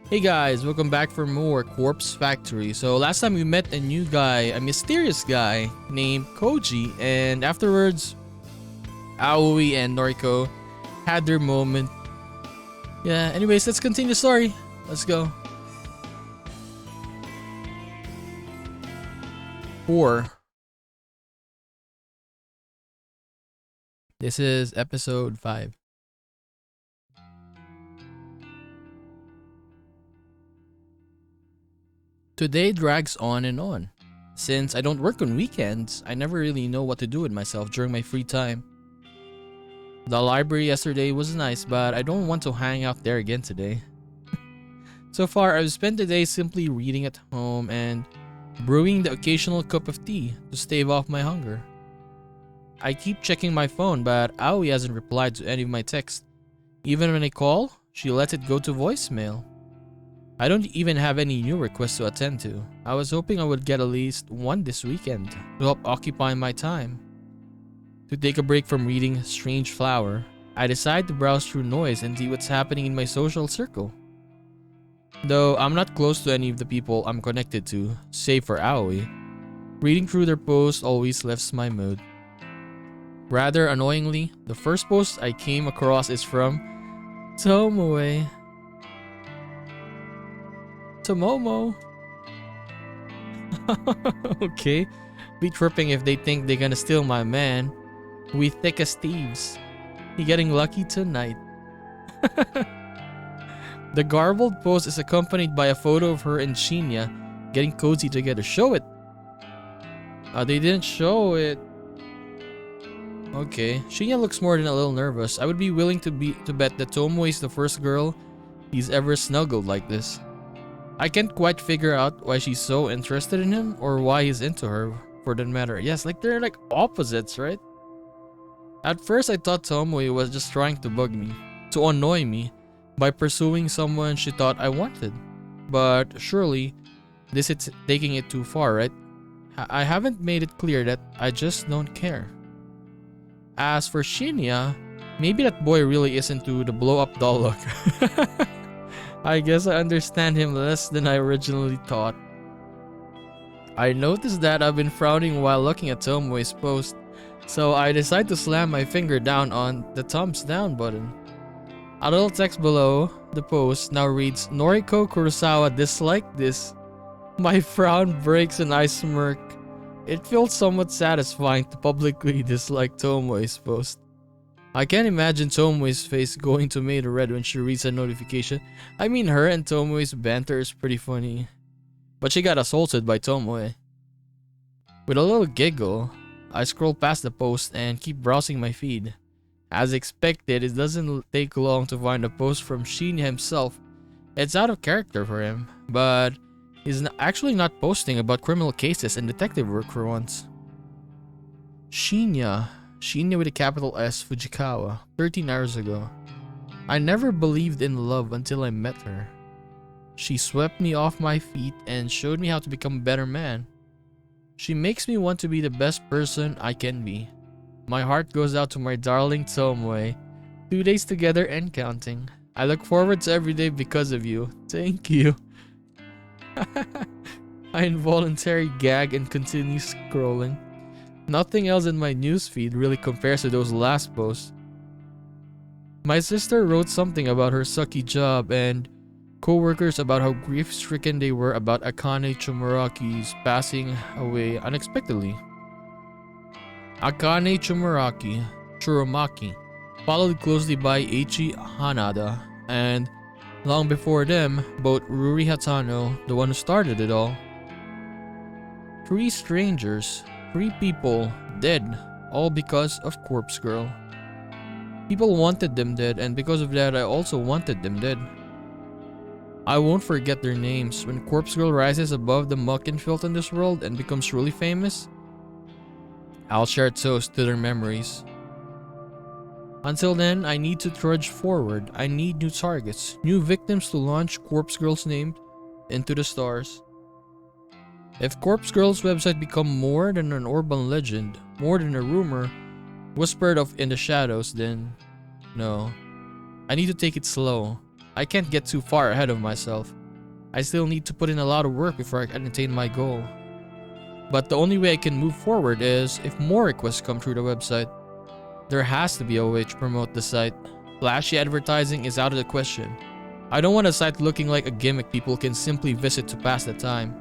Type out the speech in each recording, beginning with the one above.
Hey guys, welcome back for more Corpse Factory. So last time we met a new guy, a mysterious guy named Koji, and afterwards Aoi and Noriko had their moment. Yeah, anyways, let's continue the story. Let's go. 4. This is episode 5. Today drags on and on. Since I don't work on weekends, I never really know what to do with myself during my free time. The library yesterday was nice, but I don't want to hang out there again today. So far, I've spent the day simply reading at home and brewing the occasional cup of tea to stave off my hunger. I keep checking my phone, but Aoi hasn't replied to any of my texts. Even when I call, she lets it go to voicemail. I don't even have any new requests to attend to. I was hoping I would get at least one this weekend to help occupy my time. To take a break from reading Strange Flower, I decide to browse through noise and see what's happening in my social circle. Though I'm not close to any of the people I'm connected to, save for Aoi, reading through their posts always lifts my mood. Rather annoyingly, the first post I came across is from Tomoe. Tomomo. Okay, be tripping if they think they're gonna steal my man. We thick as thieves. He getting lucky tonight. The garbled post is accompanied by a photo of her and Shinya getting cozy together. Show it. They didn't show it. Okay, Shinya looks more than a little nervous. I would be willing to bet that Tomoe is the first girl he's ever snuggled like this. I can't quite figure out why she's so interested in him or why he's into her, for that matter. Yes, like they're like opposites, right? At first I thought Tomoe was just trying to bug me, to annoy me, by pursuing someone she thought I wanted. But surely, this is taking it too far, right? I haven't made it clear that I just don't care. As for Shinya, maybe that boy really is into the blow-up doll look. I guess I understand him less than I originally thought. I noticed that I've been frowning while looking at Tomoe's post, so I decide to slam my finger down on the thumbs down button. A little text below the post now reads, Noriko Kurosawa disliked this. My frown breaks and I smirk. It feels somewhat satisfying to publicly dislike Tomoe's post. I can't imagine Tomoe's face going tomato red when she reads a notification. I mean, her and Tomoe's banter is pretty funny. But she got assaulted by Tomoe. With a little giggle, I scroll past the post and keep browsing my feed. As expected, it doesn't take long to find a post from Shinya himself. It's out of character for him, but he's actually not posting about criminal cases and detective work for once. Shinya with a capital S, Fujikawa, 13 hours ago. I never believed in love until I met her. She swept me off my feet and showed me how to become a better man. She makes me want to be the best person I can be. My heart goes out to my darling Tomoe. 2 days together and counting. I look forward to every day because of you. Thank you. I involuntarily gag and continue scrolling. Nothing else in my newsfeed really compares to those last posts. My sister wrote something about her sucky job and co-workers about how grief-stricken they were about Akane Chumuraki's passing away unexpectedly. Akane Churumaki, followed closely by Eiichi Hanada, and long before them, both Ruri Hatano, the one who started it all. 3 strangers. 3 people dead, all because of Corpse Girl. People wanted them dead, and because of that I also wanted them dead. I won't forget their names. When Corpse Girl rises above the muck and filth in this world and becomes really famous, I'll share a toast to their memories. Until then, I need to trudge forward. I need new targets, new victims to launch Corpse Girl's name into the stars. If Corpse Girl's website become more than an urban legend, more than a rumor whispered of in the shadows, then no. I need to take it slow. I can't get too far ahead of myself. I still need to put in a lot of work before I can attain my goal. But the only way I can move forward is if more requests come through the website. There has to be a way to promote the site. Flashy advertising is out of the question. I don't want a site looking like a gimmick people can simply visit to pass the time.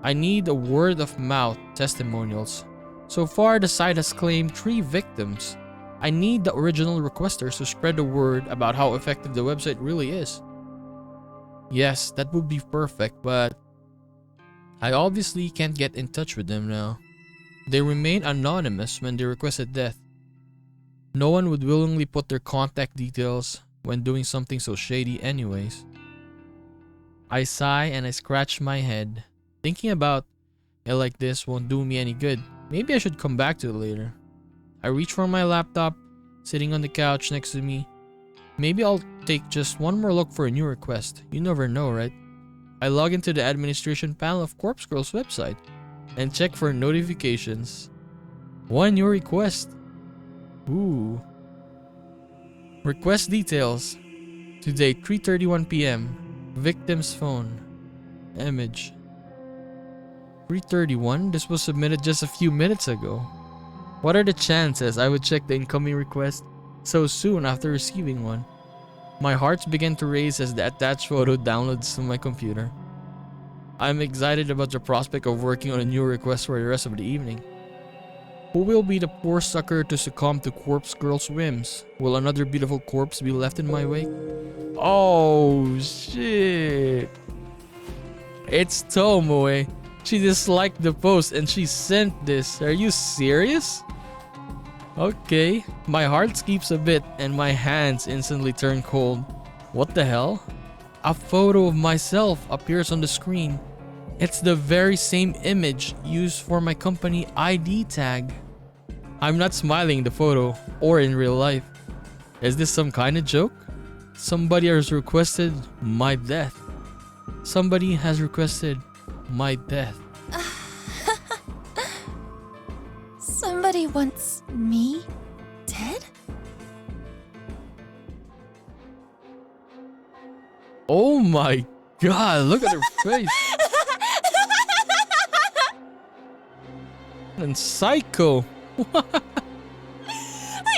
I need a word of mouth testimonials. So far, the site has claimed 3 victims. I need the original requesters to spread the word about how effective the website really is. Yes, that would be perfect, but I obviously can't get in touch with them now. They remain anonymous when they requested death. No one would willingly put their contact details when doing something so shady anyways. I sigh and I scratch my head. Thinking about it like this won't do me any good. Maybe I should come back to it later. I reach for my laptop, sitting on the couch next to me. Maybe I'll take just one more look for a new request. You never know, right? I log into the administration panel of Corpse Girl's website and check for notifications. One new request. Ooh. Request details. Today, 3:31 p.m. Victim's phone. Image. 3:31? This was submitted just a few minutes ago. What are the chances I would check the incoming request so soon after receiving one? My hearts begin to race as the attached photo downloads to my computer. I'm excited about the prospect of working on a new request for the rest of the evening. Who will be the poor sucker to succumb to Corpse Girl's whims? Will another beautiful corpse be left in my wake? Oh shit! It's Tomoe. She disliked the post and she sent this. Are you serious? Okay, my heart skips a bit and my hands instantly turn cold. What the hell? A photo of myself appears on the screen. It's the very same image used for my company ID tag. I'm not smiling in the photo or in real life. Is this some kind of joke? Somebody has requested my death. Somebody has requested my death. Somebody wants me dead? Oh my god, look at her face. And psycho. I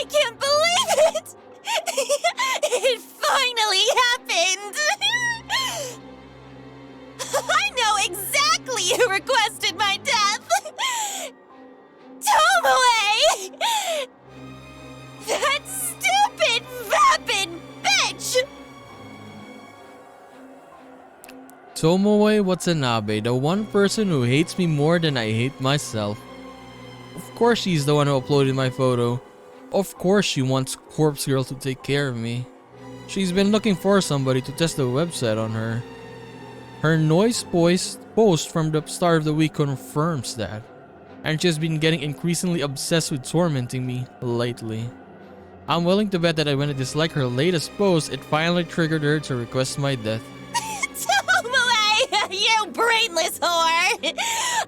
can't believe it! It finally happened! I know exactly who requested my death! Tomoe! That stupid, vapid bitch! Tomoe Watanabe, the one person who hates me more than I hate myself. Of course she's the one who uploaded my photo. Of course she wants Corpse Girl to take care of me. She's been looking for somebody to test the website on her. Her noise post from the start of the week confirms that. And she's been getting increasingly obsessed with tormenting me lately. I'm willing to bet that when I dislike her latest post, it finally triggered her to request my death. Tomoe, you brainless whore!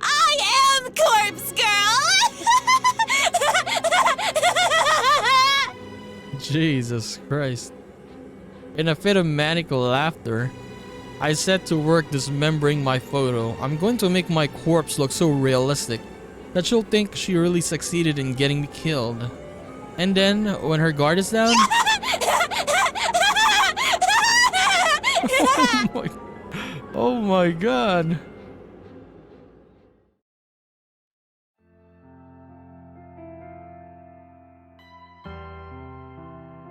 I am Corpse Girl! Jesus Christ. In a fit of manic laughter, I set to work dismembering my photo. I'm going to make my corpse look so realistic that she'll think she really succeeded in getting me killed. And then, when her guard is down... oh my god.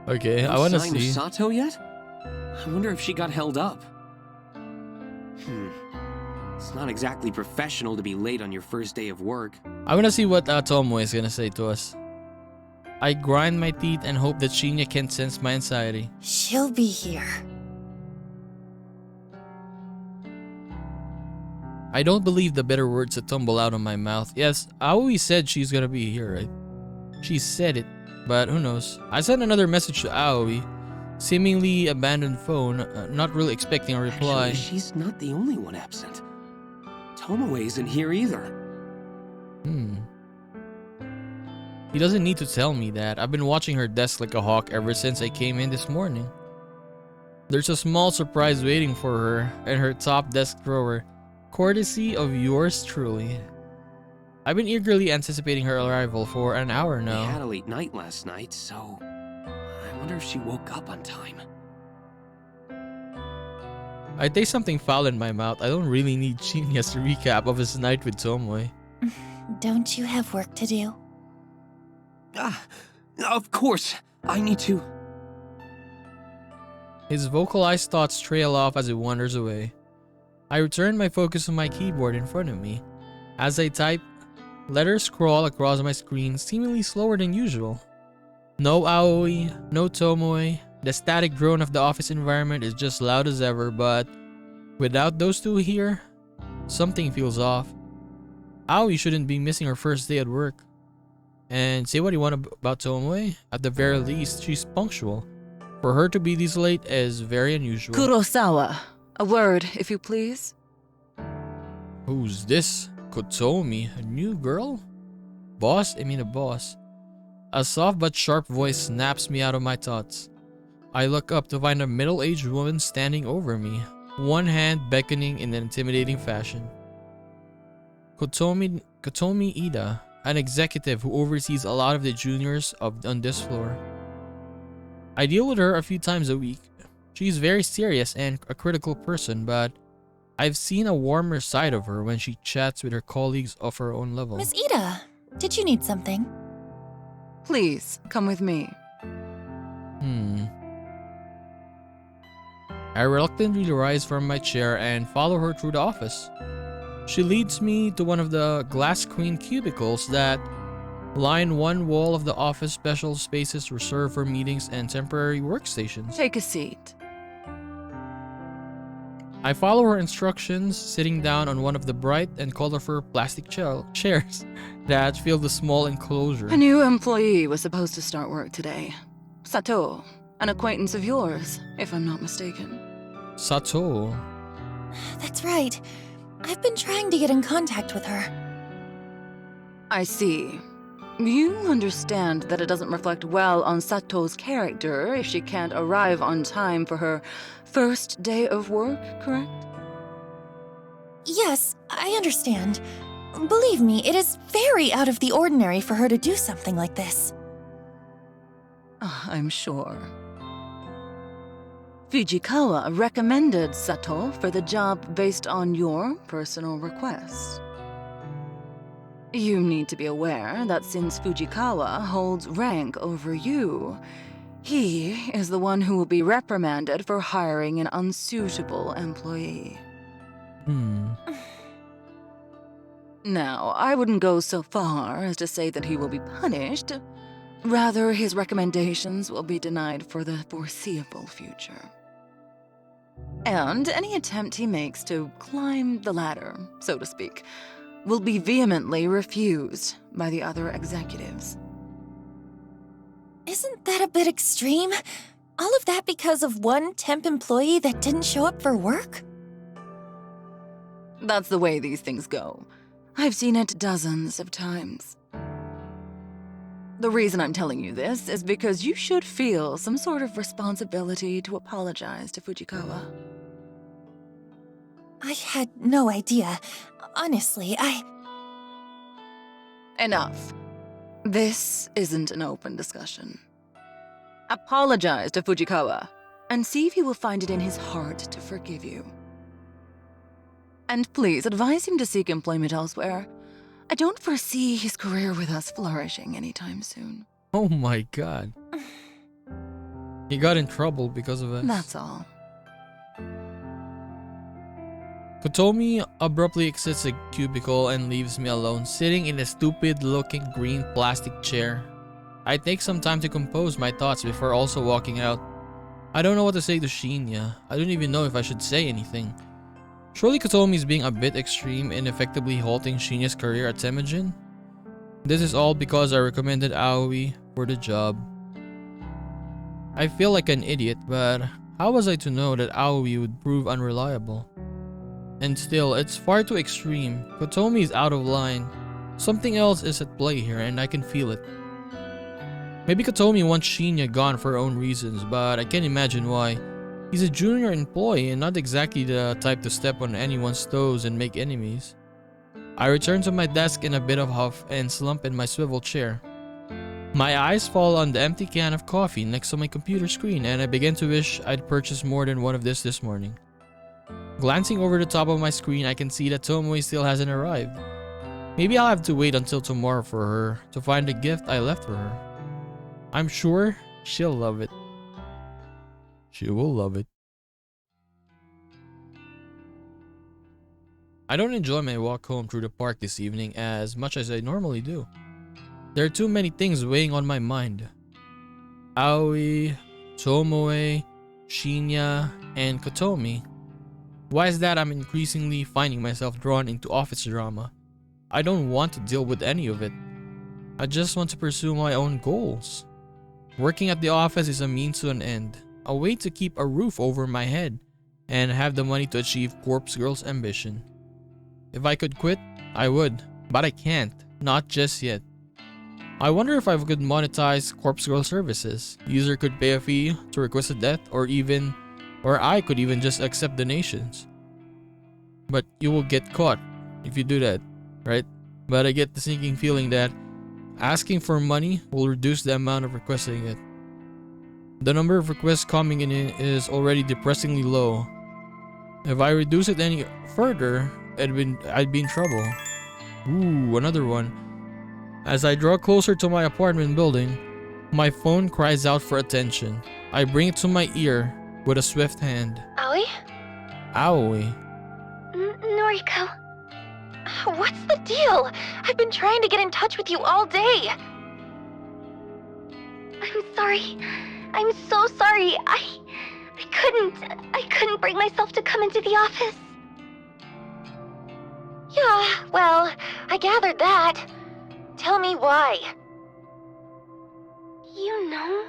Okay, No I want to sign of see. Sato yet? I wonder if she got held up. It's not exactly professional to be late on your first day of work. I want to see what Tomoe is gonna say to us. I grind my teeth and hope that Shinya can sense my anxiety. She'll be here. I don't believe the bitter words that tumble out of my mouth. Yes, Aoi said she's gonna be here, right? She said it, but who knows. I sent another message to Aoi, seemingly abandoned phone, not really expecting a reply. Actually, she's not the only one absent. Tomoe isn't here either. He doesn't need to tell me that. I've been watching her desk like a hawk ever since I came in this morning. There's a small surprise waiting for her in her top desk drawer, courtesy of yours truly. I've been eagerly anticipating her arrival for an hour We had now. a late night last night, so I wonder if she woke up on time. I taste something foul in my mouth. I don't really need Shinya's recap of his night with Tomoe. Don't you have work to do? Ah, of course. I need to. His vocalized thoughts trail off as he wanders away. I return my focus to my keyboard in front of me. As I type, letters scroll across my screen seemingly slower than usual. No Aoi, no Tomoe. The static drone of the office environment is just loud as ever, but without those two here, something feels off. Aoi shouldn't be missing her first day at work. And say what you want about Tomoe, at the very least, she's punctual. For her to be this late is very unusual. Kurosawa, a word, if you please. Who's this? Kotomi, a new girl? Boss? I mean a boss. A soft but sharp voice snaps me out of my thoughts. I look up to find a middle-aged woman standing over me, one hand beckoning in an intimidating fashion. Kotomi Ida, an executive who oversees a lot of the juniors on this floor. I deal with her a few times a week. She's very serious and a critical person, but I've seen a warmer side of her when she chats with her colleagues of her own level. Miss Ida, did you need something? Please, come with me. I reluctantly rise from my chair and follow her through the office. She leads me to one of the glass queen cubicles that line one wall of the office, special spaces reserved for meetings and temporary workstations. Take a seat. I follow her instructions, sitting down on one of the bright and colorful plastic chairs that fill the small enclosure. A new employee was supposed to start work today. Sato, an acquaintance of yours, if I'm not mistaken. Sato. That's right. I've been trying to get in contact with her. I see. You understand that it doesn't reflect well on Sato's character if she can't arrive on time for her first day of work, correct? Yes, I understand. Believe me, it is very out of the ordinary for her to do something like this. I'm sure. Fujikawa recommended Sato for the job based on your personal request. You need to be aware that since Fujikawa holds rank over you, he is the one who will be reprimanded for hiring an unsuitable employee. Now, I wouldn't go so far as to say that he will be punished. Rather, his recommendations will be denied for the foreseeable future. And any attempt he makes to climb the ladder, so to speak, will be vehemently refused by the other executives. Isn't that a bit extreme? All of that because of one temp employee that didn't show up for work? That's the way these things go. I've seen it dozens of times. The reason I'm telling you this is because you should feel some sort of responsibility to apologize to Fujikawa. I had no idea. Honestly, Enough. This isn't an open discussion. Apologize to Fujikawa and see if he will find it in his heart to forgive you. And please advise him to seek employment elsewhere. I don't foresee his career with us flourishing anytime soon. Oh my god. He got in trouble because of it. That's all. Kotomi abruptly exits the cubicle and leaves me alone, sitting in a stupid-looking green plastic chair. I take some time to compose my thoughts before also walking out. I don't know what to say to Shinya. I don't even know if I should say anything. Surely Kotomi is being a bit extreme in effectively halting Shinya's career at Temujin? This is all because I recommended Aoi for the job. I feel like an idiot, but how was I to know that Aoi would prove unreliable? And still, it's far too extreme. Kotomi is out of line. Something else is at play here and I can feel it. Maybe Kotomi wants Shinya gone for her own reasons, but I can't imagine why. He's a junior employee and not exactly the type to step on anyone's toes and make enemies. I return to my desk in a bit of huff and slump in my swivel chair. My eyes fall on the empty can of coffee next to my computer screen and I begin to wish I'd purchased more than one of this morning. Glancing over the top of my screen, I can see that Tomoe still hasn't arrived. Maybe I'll have to wait until tomorrow for her to find the gift I left for her. I'm sure she'll love it. She will love it. I don't enjoy my walk home through the park this evening as much as I normally do. There are too many things weighing on my mind. Aoi, Tomoe, Shinya, and Kotomi. Why is that I'm increasingly finding myself drawn into office drama? I don't want to deal with any of it. I just want to pursue my own goals. Working at the office is a means to an end, a way to keep a roof over my head, and have the money to achieve Corpse Girl's ambition. If I could quit, I would, but I can't, not just yet. I wonder if I could monetize Corpse Girl services. User could pay a fee to request a death or I could even just accept donations. But you will get caught if you do that, right? But I get the sinking feeling that asking for money will reduce the amount of requesting it. The number of requests coming in is already depressingly low. If I reduce it any further, I'd be in trouble. Ooh, another one. As I draw closer to my apartment building, my phone cries out for attention. I bring it to my ear with a swift hand. Aoi? Aoi. Noriko. What's the deal? I've been trying to get in touch with you all day. I'm sorry. I'm so sorry. I couldn't bring myself to come into the office. Yeah, well, I gathered that. Tell me why. You know,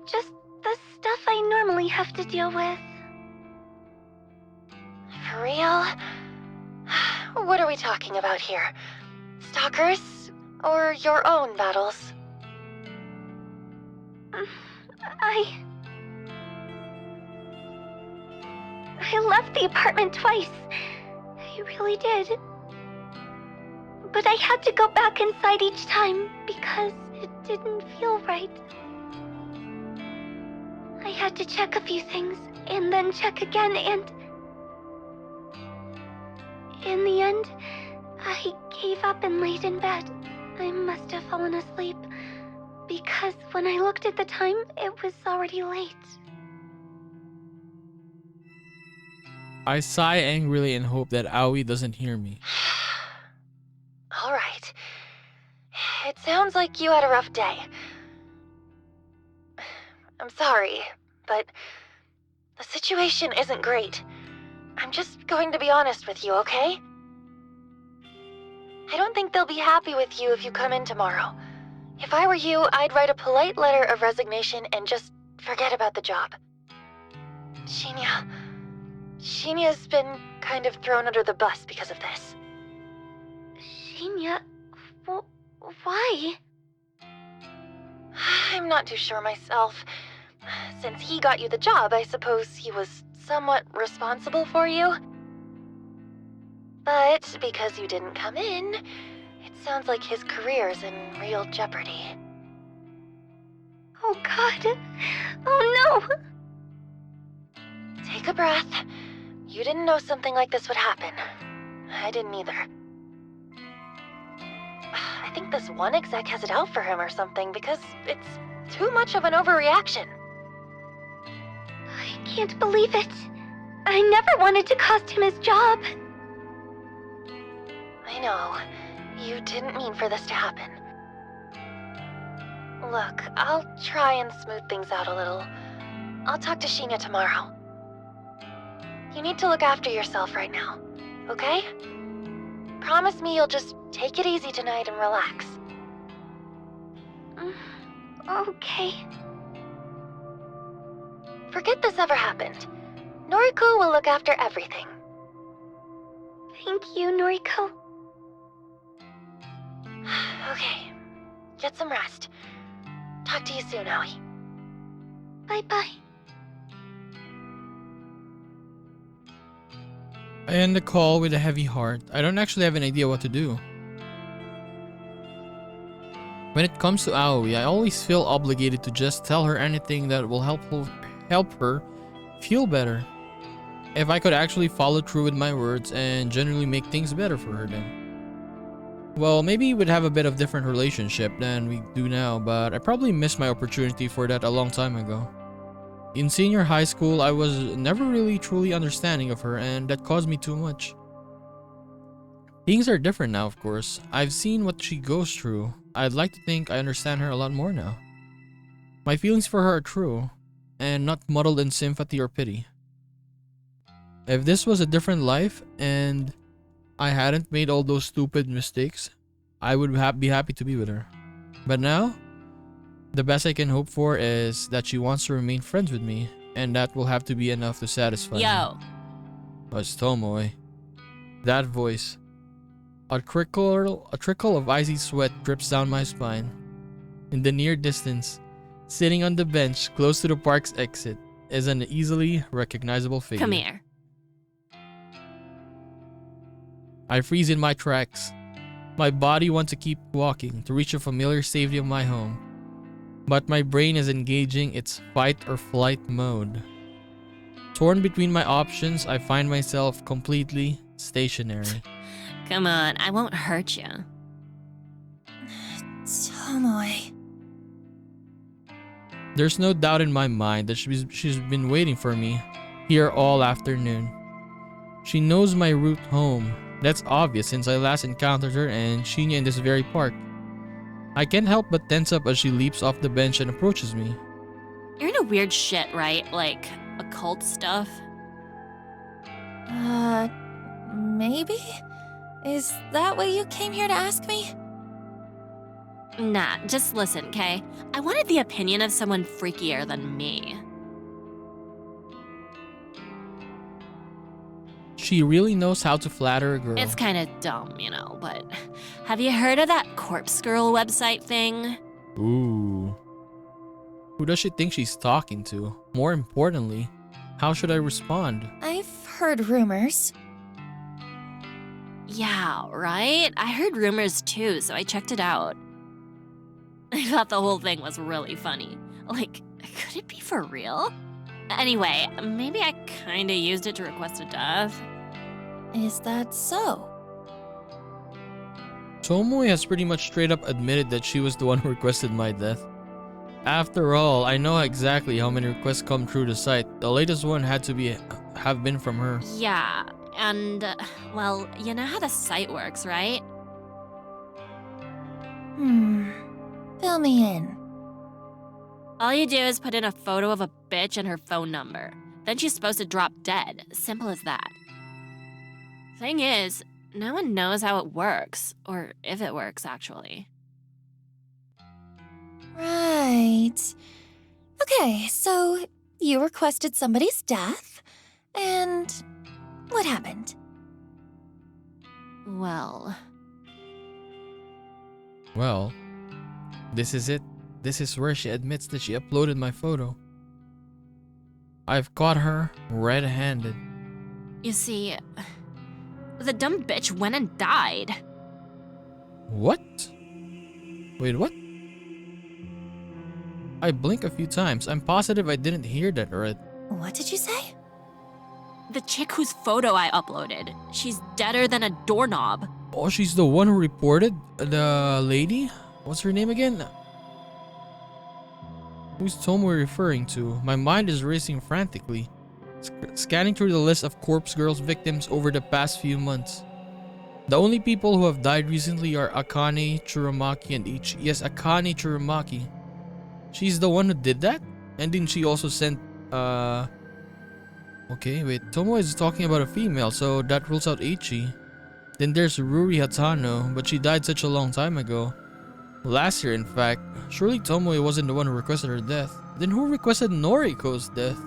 just the stuff I normally have to deal with. For real? What are we talking about here? Stalkers? Or your own battles? I left the apartment twice. I really did. But I had to go back inside each time because it didn't feel right. I had to check a few things and then check again, and in the end, I gave up and laid in bed. I must have fallen asleep because when I looked at the time, it was already late. I sigh angrily and hope that Aoi doesn't hear me. All right. It sounds like you had a rough day. I'm sorry, but the situation isn't great. I'm just going to be honest with you, okay? I don't think they'll be happy with you if you come in tomorrow. If I were you, I'd write a polite letter of resignation and just forget about the job. Shinya's been kind of thrown under the bus because of this. Shinya? Why? I'm not too sure myself. Since he got you the job, I suppose he was somewhat responsible for you. But because you didn't come in, it sounds like his career's in real jeopardy. Oh God. Oh no! Take a breath. You didn't know something like this would happen. I didn't either. I think this one exec has it out for him or something because it's too much of an overreaction. I can't believe it. I never wanted to cost him his job. I know. You didn't mean for this to happen. Look, I'll try and smooth things out a little. I'll talk to Shinya tomorrow. You need to look after yourself right now, okay? Promise me you'll just take it easy tonight and relax. Okay. Forget this ever happened. Noriko will look after everything. Thank you, Noriko. Okay. Get some rest. Talk to you soon, Aoi. Bye-bye. I end the call with a heavy heart. I don't actually have an idea what to do. When it comes to Aoi, I always feel obligated to just tell her anything that will help her feel better. If I could actually follow through with my words and genuinely make things better for her then. Well, maybe we'd have a bit of different relationship than we do now, but I probably missed my opportunity for that a long time ago. In senior high school, I was never really truly understanding of her, and that caused me too much. Things are different now, of course. I've seen what she goes through. I'd like to think I understand her a lot more now. My feelings for her are true, and not muddled in sympathy or pity. If this was a different life, and I hadn't made all those stupid mistakes, I would be happy to be with her. But now, the best I can hope for is that she wants to remain friends with me, and that will have to be enough to satisfy me. Yo. Oh, it's Tomoe. That voice. A trickle of icy sweat drips down my spine. In the near distance, sitting on the bench close to the park's exit, is an easily recognizable figure. Come here. I freeze in my tracks. My body wants to keep walking to reach the familiar safety of my home. But my brain is engaging its fight or flight mode. Torn between my options, I find myself completely stationary. Come on, I won't hurt you. Tomoe. There's no doubt in my mind that she's been waiting for me here all afternoon. She knows my route home. That's obvious since I last encountered her and Shinya in this very park. I can't help but tense up as she leaps off the bench and approaches me. You're into weird shit, right? Like, occult stuff? Maybe? Is that what you came here to ask me? Nah, just listen, okay? I wanted the opinion of someone freakier than me. She really knows how to flatter a girl. It's kinda dumb, you know, but have you heard of that Corpse Girl website thing? Ooh. Who does she think she's talking to? More importantly, how should I respond? I've heard rumors. Yeah, right? I heard rumors too, so I checked it out. I thought the whole thing was really funny. Like, could it be for real? Anyway, maybe I kinda used it to request a death. Is that so? Tomoe has pretty much straight up admitted that she was the one who requested my death. After all, I know exactly how many requests come through the site. The latest one had to have been from her. Yeah, and, well, you know how the site works, right? Fill me in. All you do is put in a photo of a bitch and her phone number. Then she's supposed to drop dead. Simple as that. Thing is, no one knows how it works, or if it works, actually. Right. Okay, so you requested somebody's death, and what happened? Well, This is it. This is where she admits that she uploaded my photo. I've caught her red-handed. you see, the dumb bitch went and died. What? Wait, what? I blink a few times. I'm positive I didn't hear that right. What did you say? The chick whose photo I uploaded. She's deader than a doorknob. Oh, she's the one who reported? The lady? What's her name again? Who's Tomoe referring to? My mind is racing frantically, scanning through the list of Corpse Girls victims over the past few months. The only people who have died recently are Akane, Tsurumaki, and Ichi. Yes, Akane Tsurumaki. She's the one who did that? And didn't she also send, Okay, wait. Tomoe is talking about a female, so that rules out Ichi. Then there's Ruri Hatano, but she died such a long time ago. Last year, in fact. Surely Tomoe wasn't the one who requested her death. Then who requested Noriko's death?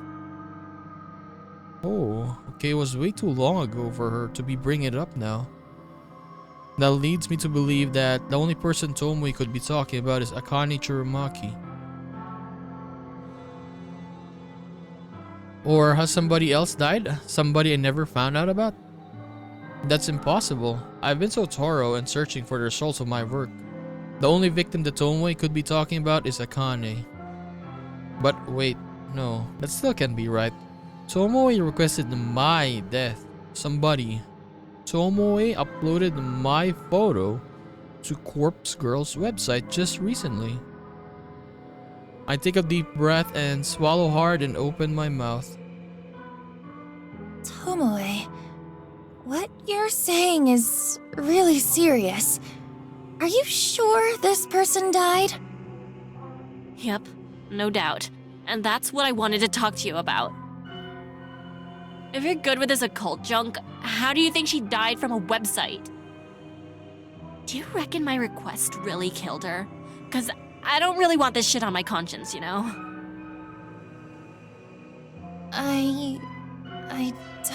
Oh, okay, it was way too long ago for her to be bringing it up now. That leads me to believe that the only person Tomoe could be talking about is Akane Tsurumaki. Or has somebody else died? Somebody I never found out about? That's impossible. I've been so thorough in searching for the results of my work. The only victim that Tomoe could be talking about is Akane. But wait, no, that still can't be right. Tomoe requested my death. Somebody. Tomoe uploaded my photo to Corpse Girl's website just recently. I take a deep breath and swallow hard and open my mouth. Tomoe, what you're saying is really serious. Are you sure this person died? Yep, no doubt. And that's what I wanted to talk to you about. If you're good with this occult junk, how do you think she died from a website? Do you reckon my request really killed her? 'Cause I don't really want this shit on my conscience, you know? I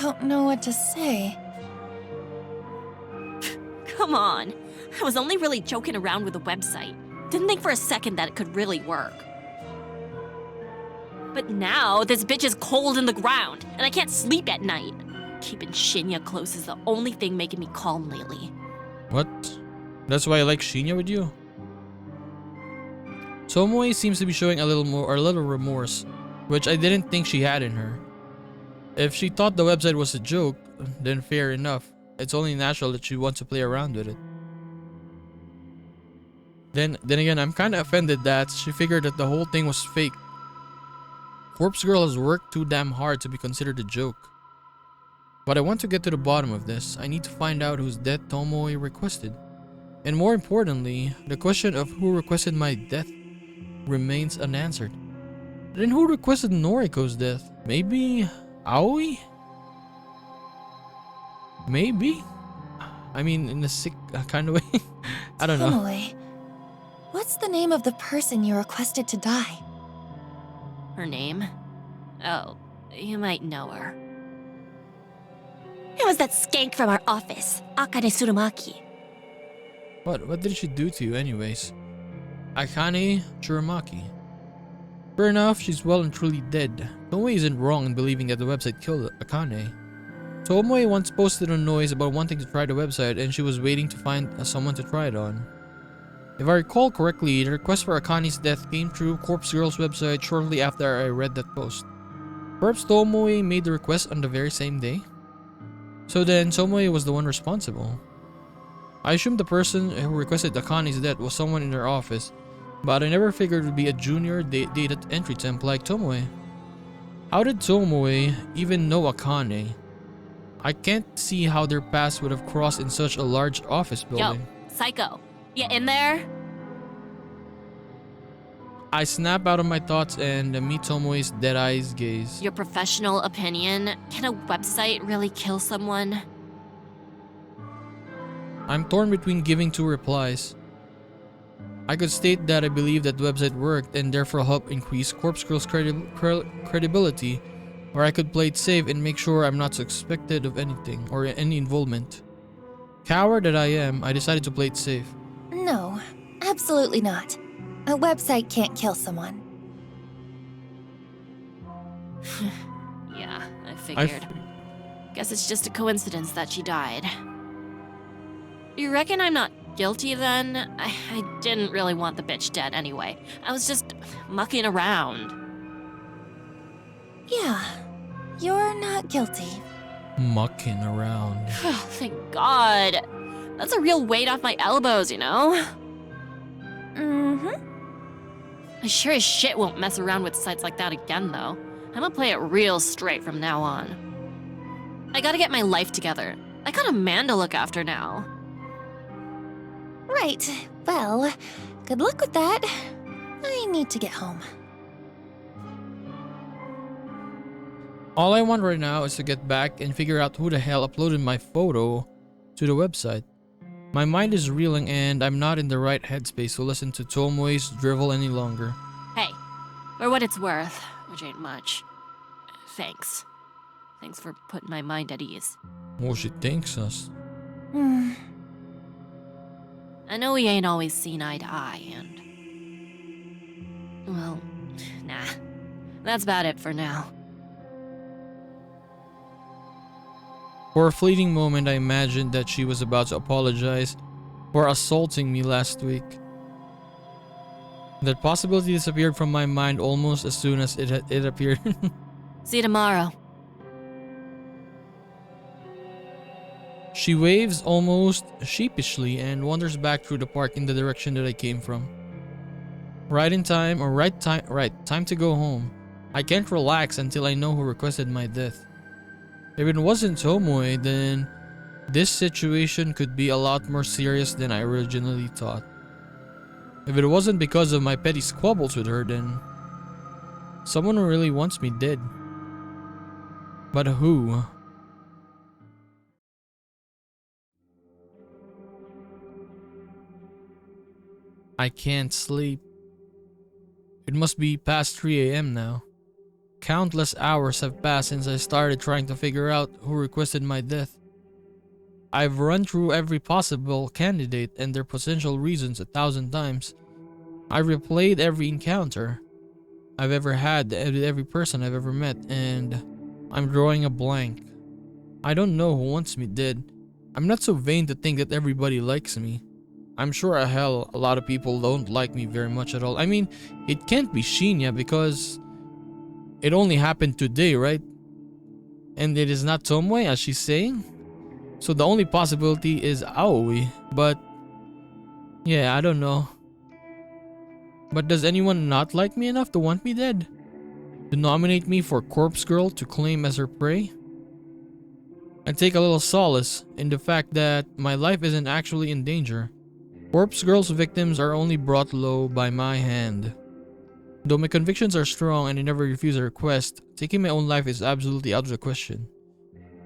don't know what to say. Come on. I was only really joking around with the website. Didn't think for a second that it could really work. But now, this bitch is cold in the ground, and I can't sleep at night. Keeping Shinya close is the only thing making me calm lately. What? That's why I like Shinya with you? Tomoe seems to be showing a little remorse, which I didn't think she had in her. If she thought the website was a joke, then fair enough. It's only natural that she wants to play around with it. Then again, I'm kinda offended that she figured that the whole thing was fake. Corpse Girl has worked too damn hard to be considered a joke. But I want to get to the bottom of this. I need to find out whose death Tomoe requested. And more importantly, the question of who requested my death remains unanswered. Then who requested Noriko's death? Maybe Aoi? Maybe? I mean, in a sick kind of way. I don't know. Tomoe, what's the name of the person you requested to die? Her name? Oh, you might know her. It was that skank from our office, Akane Tsurumaki. What did she do to you anyways? Akane Tsurumaki. Fair enough, she's well and truly dead. Tomoe isn't wrong in believing that the website killed Akane. Tomoe once posted a noise about wanting to try the website and she was waiting to find someone to try it on. If I recall correctly, the request for Akane's death came through Corpse Girl's website shortly after I read that post. Perhaps Tomoe made the request on the very same day? So then, Tomoe was the one responsible. I assumed the person who requested Akane's death was someone in her office, but I never figured it would be a junior data entry temp like Tomoe. How did Tomoe even know Akane? I can't see how their paths would have crossed in such a large office building. Yo, Psycho, you in there? I snap out of my thoughts and meet Tomoe's dead-eyes gaze. Your professional opinion, can a website really kill someone? I'm torn between giving two replies. I could state that I believe that the website worked and therefore help increase Corpse Girl's credibility, or I could play it safe and make sure I'm not suspected of anything or any involvement. Coward that I am, I decided to play it safe. No, absolutely not. A website can't kill someone. Yeah, I figured. Guess it's just a coincidence that she died. You reckon I'm not guilty then? I didn't really want the bitch dead anyway. I was just mucking around. Yeah, you're not guilty. Mucking around. Oh, thank God. That's a real weight off my elbows, you know? Mm-hmm. I sure as shit won't mess around with sites like that again, though. I'm gonna play it real straight from now on. I gotta get my life together. I got a man to look after now. Right. Well, good luck with that. I need to get home. All I want right now is to get back and figure out who the hell uploaded my photo to the website. My mind is reeling and I'm not in the right headspace to listen to Tomoe's drivel any longer. Hey, for what it's worth, which ain't much, thanks. Thanks for putting my mind at ease. Oh, she thanks us. Hmm. I know we ain't always seen eye to eye, and... well, nah. That's about it for now. For a fleeting moment, I imagined that she was about to apologize for assaulting me last week. That possibility disappeared from my mind almost as soon as it appeared. See you tomorrow. She waves almost sheepishly and wanders back through the park in the direction that I came from. Right in time, or right, time to go home. I can't relax until I know who requested my death. If it wasn't Tomoe, then this situation could be a lot more serious than I originally thought. If it wasn't because of my petty squabbles with her, then someone who really wants me dead. But who? I can't sleep. It must be past 3 a.m. now. Countless hours have passed since I started trying to figure out who requested my death. I've run through every possible candidate and their potential reasons 1,000 times. I've replayed every encounter I've ever had with every person I've ever met, and I'm drawing a blank. I don't know who wants me dead. I'm not so vain to think that everybody likes me. I'm sure a lot of people don't like me very much at all. I mean, it can't be Shinya because it only happened today, right? And it is not Tomoe as she's saying? So the only possibility is Aoi, but yeah, I don't know. But does anyone not like me enough to want me dead? To nominate me for Corpse Girl to claim as her prey? I take a little solace in the fact that my life isn't actually in danger. Corpse Girl's victims are only brought low by my hand. Though my convictions are strong and I never refuse a request, taking my own life is absolutely out of the question.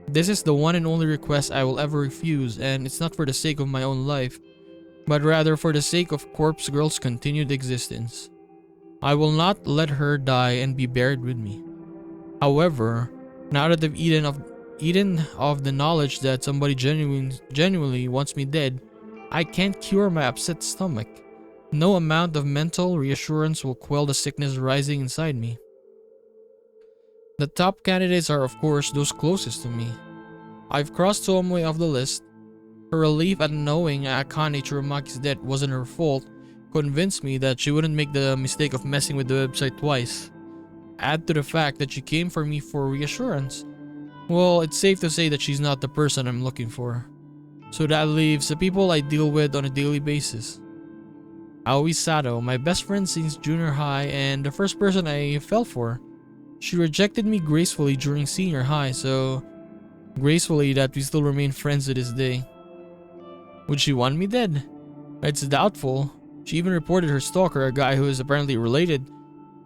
This is the one and only request I will ever refuse, and it's not for the sake of my own life, but rather for the sake of Corpse Girl's continued existence. I will not let her die and be buried with me. However, now that I've eaten of the knowledge that somebody genuinely wants me dead, I can't cure my upset stomach. No amount of mental reassurance will quell the sickness rising inside me. The top candidates are of course those closest to me. I've crossed Tomoe off the list. Her relief at knowing Akane Churumaki's death wasn't her fault convinced me that she wouldn't make the mistake of messing with the website twice. Add to the fact that she came for me for reassurance. Well, it's safe to say that she's not the person I'm looking for. So that leaves the people I deal with on a daily basis. Aoi Sato, my best friend since junior high and the first person I fell for. She rejected me gracefully during senior high, so gracefully that we still remain friends to this day. Would she want me dead? It's doubtful. She even reported her stalker, a guy who is apparently related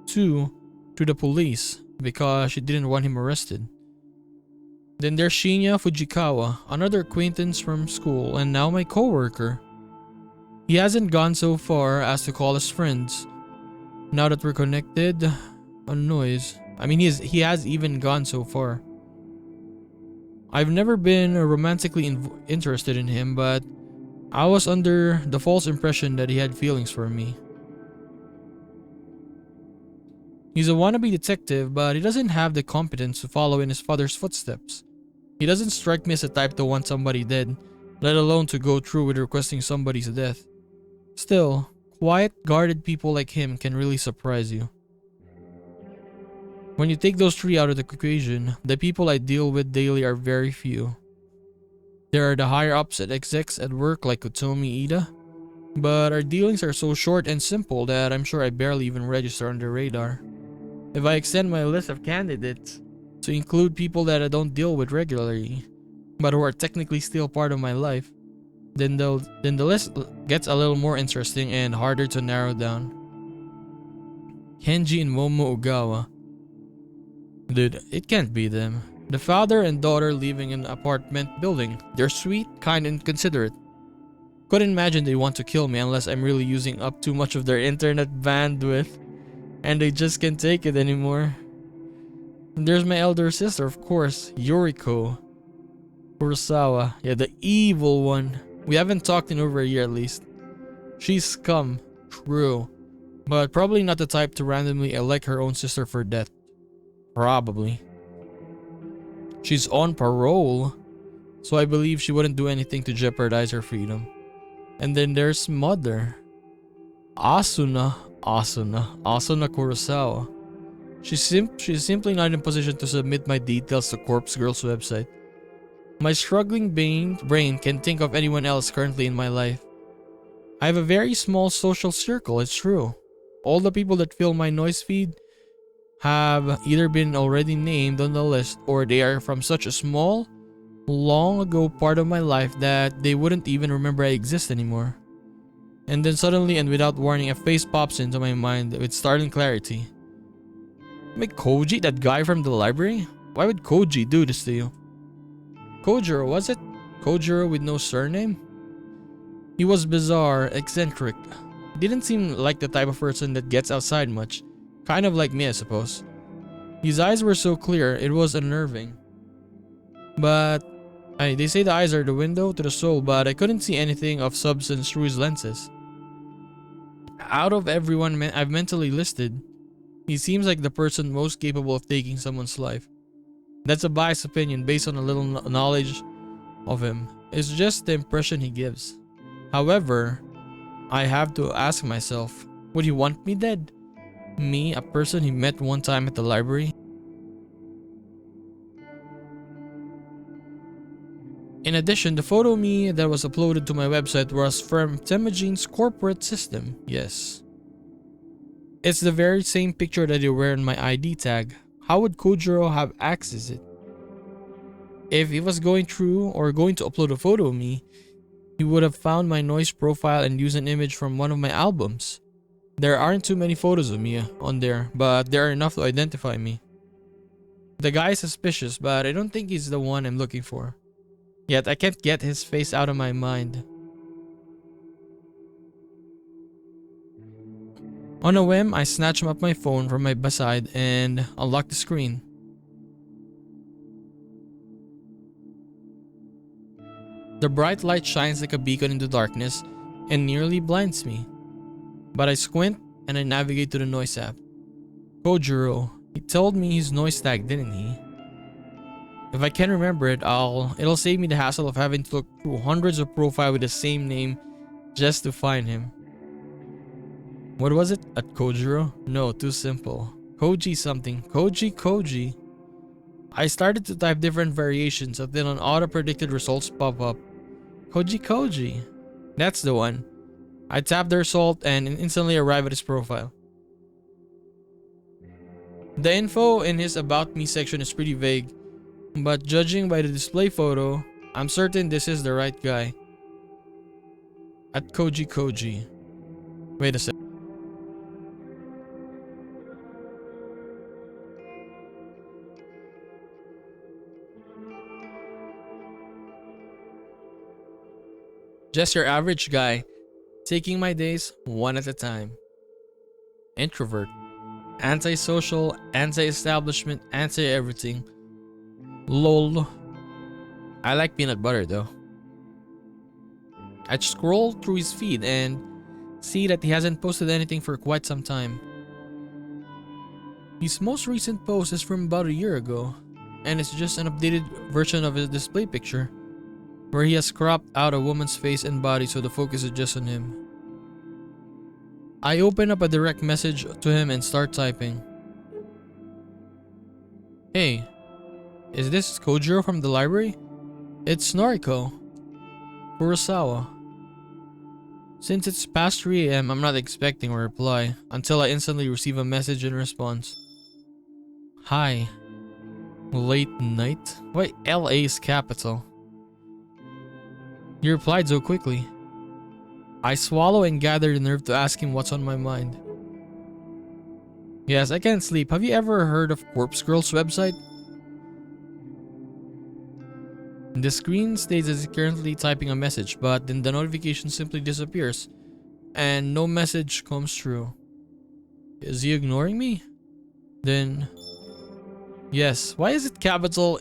to the police because she didn't want him arrested. Then there's Shinya Fujikawa, another acquaintance from school and now my coworker. He hasn't gone so far as to call us friends. Now that we're connected, a noise. I mean, he has even gone so far. I've never been romantically interested in him, but I was under the false impression that he had feelings for me. He's a wannabe detective, but he doesn't have the competence to follow in his father's footsteps. He doesn't strike me as the type to want somebody dead, let alone to go through with requesting somebody's death. Still, quiet, guarded people like him can really surprise you. When you take those three out of the equation, the people I deal with daily are very few. There are the higher ups at execs at work like Utomi Ida, but our dealings are so short and simple that I'm sure I barely even register on their radar. If I extend my list of candidates to include people that I don't deal with regularly, but who are technically still part of my life, then the list gets a little more interesting and harder to narrow down. Kenji and Momo Ogawa. Dude, it can't be them. The father and daughter living in an apartment building. They're sweet, kind, and considerate. Couldn't imagine they want to kill me unless I'm really using up too much of their internet bandwidth and they just can't take it anymore. And there's my elder sister, of course, Yoriko Kurosawa. Yeah, the evil one. We haven't talked in over a year at least. She's scum, true, but probably not the type to randomly elect her own sister for death. Probably. She's on parole. so I believe she wouldn't do anything to jeopardize her freedom. And then there's Mother. Asuna Kurosawa. She's simply not in position to submit my details to Corpse Girl's website. My struggling brain can't think of anyone else currently in my life. I have a very small social circle, it's true. All the people that fill my noise feed have either been already named on the list or they are from such a small, long ago part of my life that they wouldn't even remember I exist anymore. And then suddenly and without warning, a face pops into my mind with startling clarity. Wait, Koji, that guy from the library? Why would Koji do this to you? Kojiro, was it? Kojiro with no surname? He was bizarre, eccentric. Didn't seem like the type of person that gets outside much. Kind of like me, I suppose. His eyes were so clear, it was unnerving. But they say the eyes are the window to the soul, but I couldn't see anything of substance through his lenses. Out of everyone I've mentally listed, he seems like the person most capable of taking someone's life. That's a biased opinion based on a little knowledge of him. It's just the impression he gives. However, I have to ask myself, would he want me dead? Me, a person he met one time at the library? In addition, the photo of me that was uploaded to my website was from Temajine's corporate system. Yes. It's the very same picture that you wear on my ID tag. How would Kojiro have accessed it? If he was going to upload a photo of me, he would have found my noise profile and used an image from one of my albums. There aren't too many photos of me on there, but there are enough to identify me. The guy is suspicious, but I don't think he's the one I'm looking for. Yet I can't get his face out of my mind. On a whim, I snatch up my phone from my bedside and unlock the screen. The bright light shines like a beacon in the darkness and nearly blinds me. But I squint and I navigate to the noise app. Kojiro, he told me his noise tag, didn't he? If I can remember it, it'll save me the hassle of having to look through hundreds of profiles with the same name just to find him. What was it? At Kojiro? No, too simple. Koji something. Koji. I started to type different variations until an auto-predicted results pop up. Koji. That's the one. I tap the result and instantly arrive at his profile. The info in his About Me section is pretty vague, but judging by the display photo, I'm certain this is the right guy. At Koji. Wait a sec. Just your average guy, taking my days one at a time. Introvert, antisocial, anti-establishment, anti-everything. Lol. I like peanut butter though. I scroll through his feed and see that he hasn't posted anything for quite some time. His most recent post is from about a year ago, and it's just an updated version of his display picture, where he has cropped out a woman's face and body so the focus is just on him. I open up a direct message to him and start typing. Hey, is this Kojiro from the library? It's Noriko. Kurosawa. Since it's past 3 AM, I'm not expecting a reply until I instantly receive a message in response. Hi. Late night? Wait, LA's capital. He replied so quickly. I swallow and gather the nerve to ask him what's on my mind. Yes, I can't sleep. Have you ever heard of Corpse Girl's website? The screen states that he's currently typing a message, but then the notification simply disappears and no message comes through. Is he ignoring me? Then... yes, why is it capital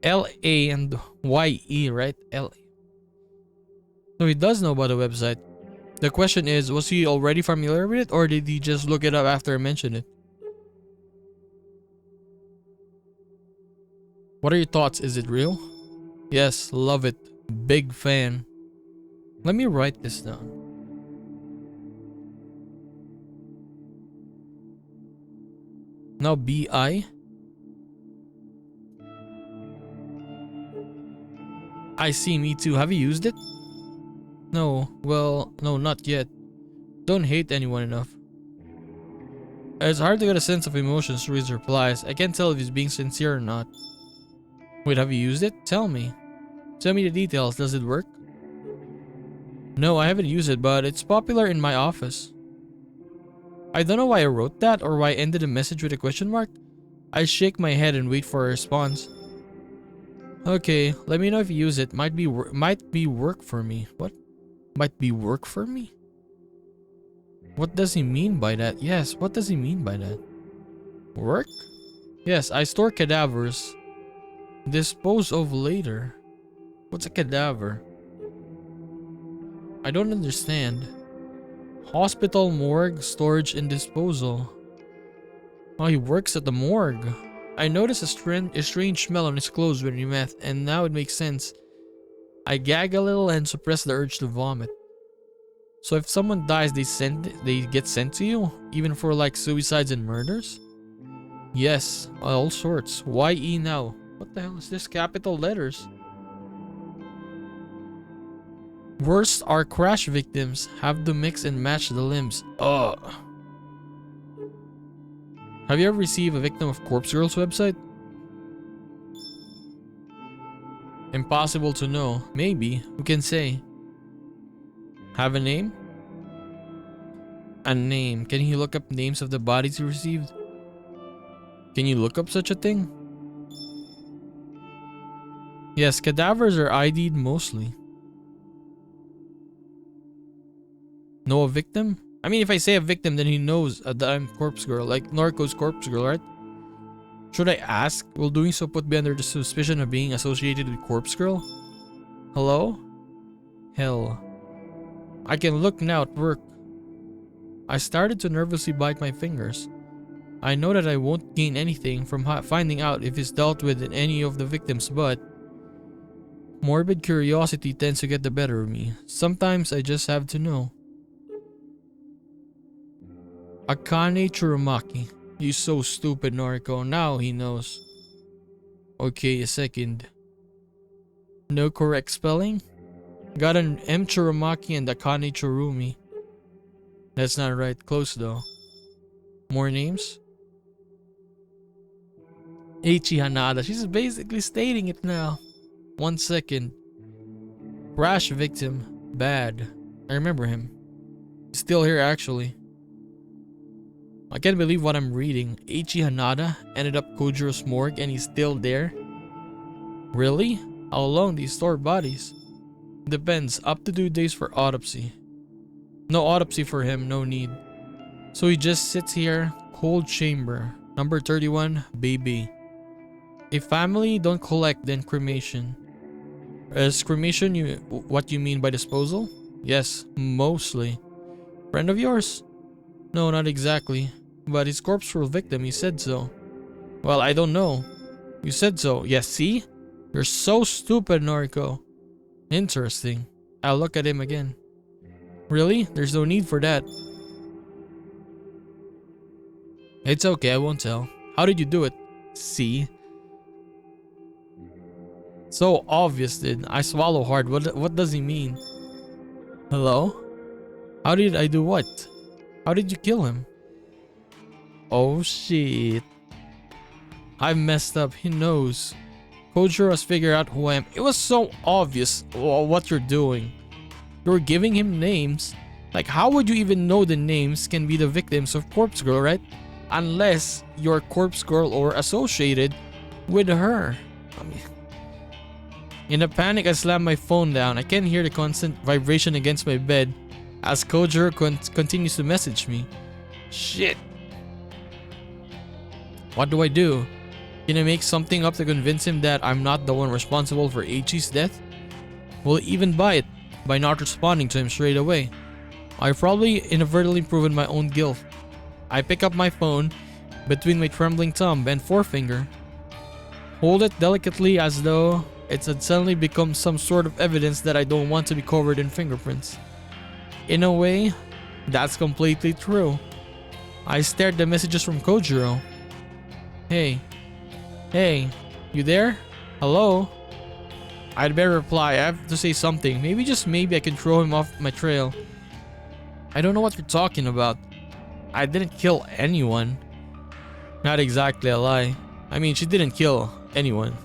L-A and Y-E, right? L-A. So he does know about the website. The question is, was he already familiar with it or did he just look it up after I mentioned it? What are your thoughts? Is it real? Yes, love it. Big fan. Let me write this down. Now BI. I see, me too. Have you used it? No, well, no, not yet. Don't hate anyone enough. It's hard to get a sense of emotions through his replies. I can't tell if he's being sincere or not. Wait, have you used it? Tell me. Tell me the details. Does it work? No, I haven't used it, but it's popular in my office. I don't know why I wrote that or why I ended the message with a question mark. I shake my head and wait for a response. Okay, let me know if you use it. Might be work for me. What? Might be work for me? What does he mean by that? Yes, what does he mean by that? Work? Yes, I store cadavers. Dispose of later. What's a cadaver? I don't understand. Hospital, morgue, storage, and disposal. Oh, he works at the morgue. I noticed a strange smell on his clothes when we met, and now it makes sense. I gag a little and suppress the urge to vomit. So if someone dies, they get sent to you? Even for like suicides and murders? Yes, all sorts. YE now. What the hell is this? Capital letters. Worst are crash victims. Have to mix and match the limbs. Ugh. Have you ever received a victim of Corpse Girl's website? Impossible to know. Maybe. Who can say? Have a name? A name. Can you look up names of the bodies you received? Can you look up such a thing? Yes, cadavers are ID'd mostly. Know a victim? I mean, if I say a victim, then he knows that I'm Corpse Girl, like Noriko's Corpse Girl, right? Should I ask? Will doing so put me under the suspicion of being associated with Corpse Girl? Hello? Hell. I can look now at work. I started to nervously bite my fingers. I know that I won't gain anything from finding out if he's dealt with in any of the victims, but morbid curiosity tends to get the better of me. Sometimes I just have to know. Akane Tsurumaki. You so stupid, Noriko. Now he knows. Okay, a second. No correct spelling? Got an M Tsurumaki and Akane Tsurumi. That's not right. Close though. More names? Eiichi Hanada. She's basically stating it now. 1 second. Crash victim. Bad. I remember him. He's still here actually. I can't believe what I'm reading. Eiichi Hanada ended up Kojiro's morgue and he's still there? Really? How long do you store bodies? Depends. Up to 2 days for autopsy. No autopsy for him, no need. So he just sits here. Cold chamber. Number 31, baby. If family don't collect, then cremation. Is cremation what you mean by disposal? Yes, mostly. Friend of yours? No, not exactly. But his corpse for victim, he said so. Well, I don't know. You said so. Yes, see? You're so stupid, Noriko. Interesting. I'll look at him again. Really? There's no need for that. It's okay, I won't tell. How did you do it? See? So obvious, dude. I swallow hard. What does he mean? Hello? How did I do what? How did you kill him? Oh shit. I messed up. He knows. Kojiro has figured out who I am. It was so obvious what you're doing. You're giving him names. Like, how would you even know the names can be the victims of Corpse Girl, right? Unless you're Corpse Girl or associated with her. I mean, in a panic, I slam my phone down. I can hear the constant vibration against my bed as Kojiro continues to message me. Shit. What do I do? Can I make something up to convince him that I'm not the one responsible for Eiichi's death? Will he even buy it by not responding to him straight away? I've probably inadvertently proven my own guilt. I pick up my phone between my trembling thumb and forefinger. Hold it delicately as though It's had suddenly become some sort of evidence that I don't want to be covered in fingerprints. In a way, that's completely true. I stared at the messages from Kojiro. Hey. Hey. You there? Hello? I'd better reply. I have to say something. Maybe, just maybe, I can throw him off my trail. I don't know what you're talking about. I didn't kill anyone. Not exactly a lie. I mean, she didn't kill anyone.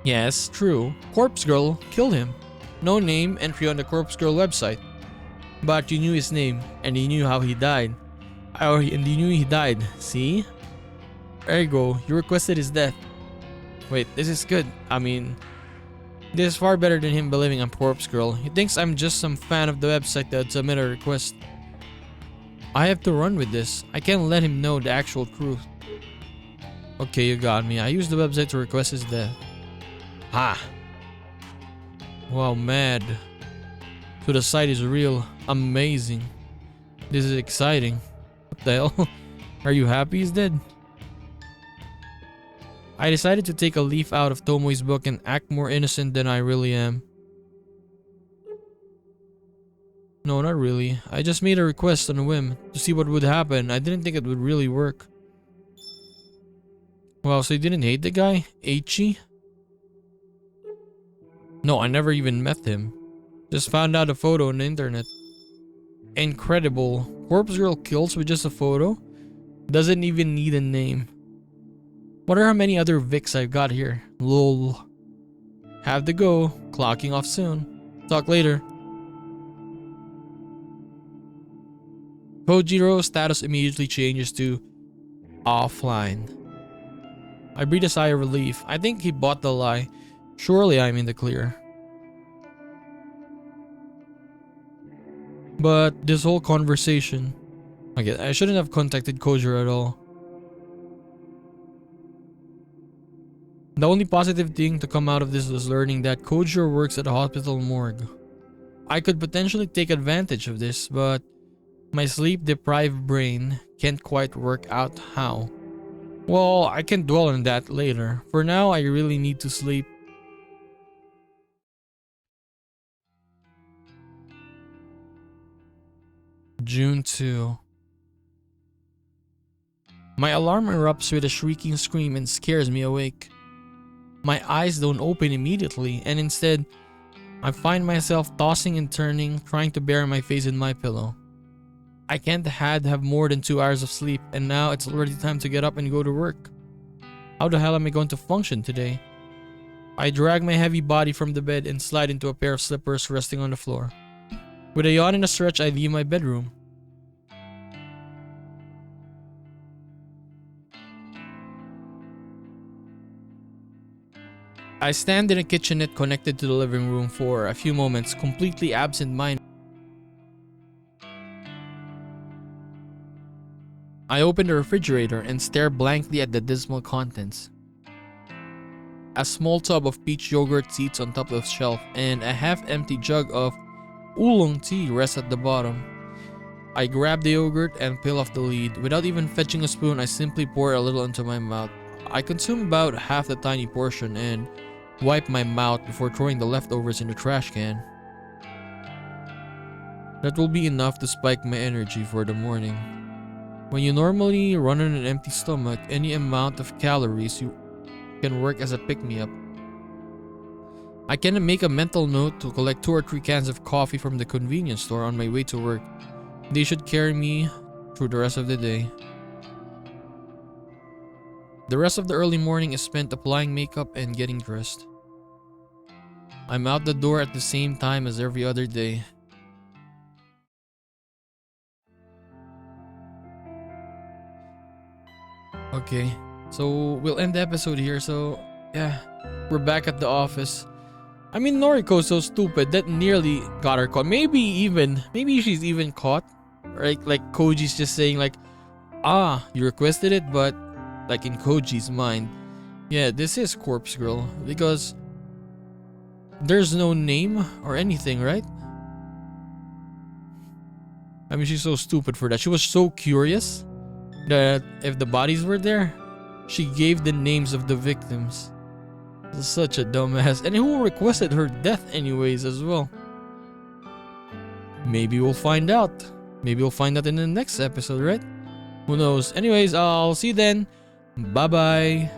Yes, true. Corpse Girl killed him. No name, entry on the Corpse Girl website. But you knew his name, and you knew how he died. And you knew he died, see? Ergo, you requested his death. Wait, this is good. I mean, this is far better than him believing I'm Corpse Girl. He thinks I'm just some fan of the website that submitted a request. I have to run with this. I can't let him know the actual truth. Okay, you got me. I used the website to request his death. Ha! Wow, mad. So the site is real. Amazing. This is exciting. What the hell? Are you happy he's dead? I decided to take a leaf out of Tomoe's book and act more innocent than I really am. No, not really. I just made a request on a whim to see what would happen. I didn't think it would really work. Wow, so you didn't hate the guy? Aichi? No, I never even met him. Just found out a photo on the internet. Incredible. Corpse Girl kills with just a photo? Doesn't even need a name. Wonder how many other Vics I've got here. Lol. Have to go. Clocking off soon. Talk later. Kojiro's status immediately changes to offline. I breathe a sigh of relief. I think he bought the lie. Surely I'm in the clear. But this whole conversation... Okay, I shouldn't have contacted Kojiro at all. The only positive thing to come out of this was learning that Kojiro works at a hospital morgue. I could potentially take advantage of this, but my sleep-deprived brain can't quite work out how. Well, I can dwell on that later. For now, I really need to sleep. June 2. My alarm erupts with a shrieking scream and scares me awake. My eyes don't open immediately, and instead, I find myself tossing and turning, trying to bury my face in my pillow. I can't have more than 2 hours of sleep, and now it's already time to get up and go to work. How the hell am I going to function today? I drag my heavy body from the bed and slide into a pair of slippers resting on the floor. With a yawn and a stretch, I leave my bedroom. I stand in a kitchenette connected to the living room for a few moments, completely absent-minded. I open the refrigerator and stare blankly at the dismal contents. A small tub of peach yogurt sits on top of the shelf, and a half-empty jug of oolong tea rests at the bottom. I grab the yogurt and peel off the lid. Without even fetching a spoon, I simply pour a little into my mouth. I consume about half the tiny portion and wipe my mouth before throwing the leftovers in the trash can. That will be enough to spike my energy for the morning. When you normally run on an empty stomach, any amount of calories you can work as a pick-me-up. I can make a mental note to collect 2 or 3 cans of coffee from the convenience store on my way to work. They should carry me through the rest of the day. The rest of the early morning is spent applying makeup and getting dressed. I'm out the door at the same time as every other day. Okay, so we'll end the episode here. So yeah, we're back at the office. I mean, Noriko's so stupid that nearly got her caught. Maybe she's even caught. Right? Like Koji's just saying like, ah, you requested it, but like in Koji's mind, yeah, this is Corpse Girl because there's no name or anything, right? I mean, she's so stupid for that. She was so curious that if the bodies were there, she gave the names of the victims. Such a dumbass. And who requested her death anyways as well? Maybe we'll find out. Maybe we'll find out in the next episode, right? Who knows? Anyways, I'll see you then. Bye-bye.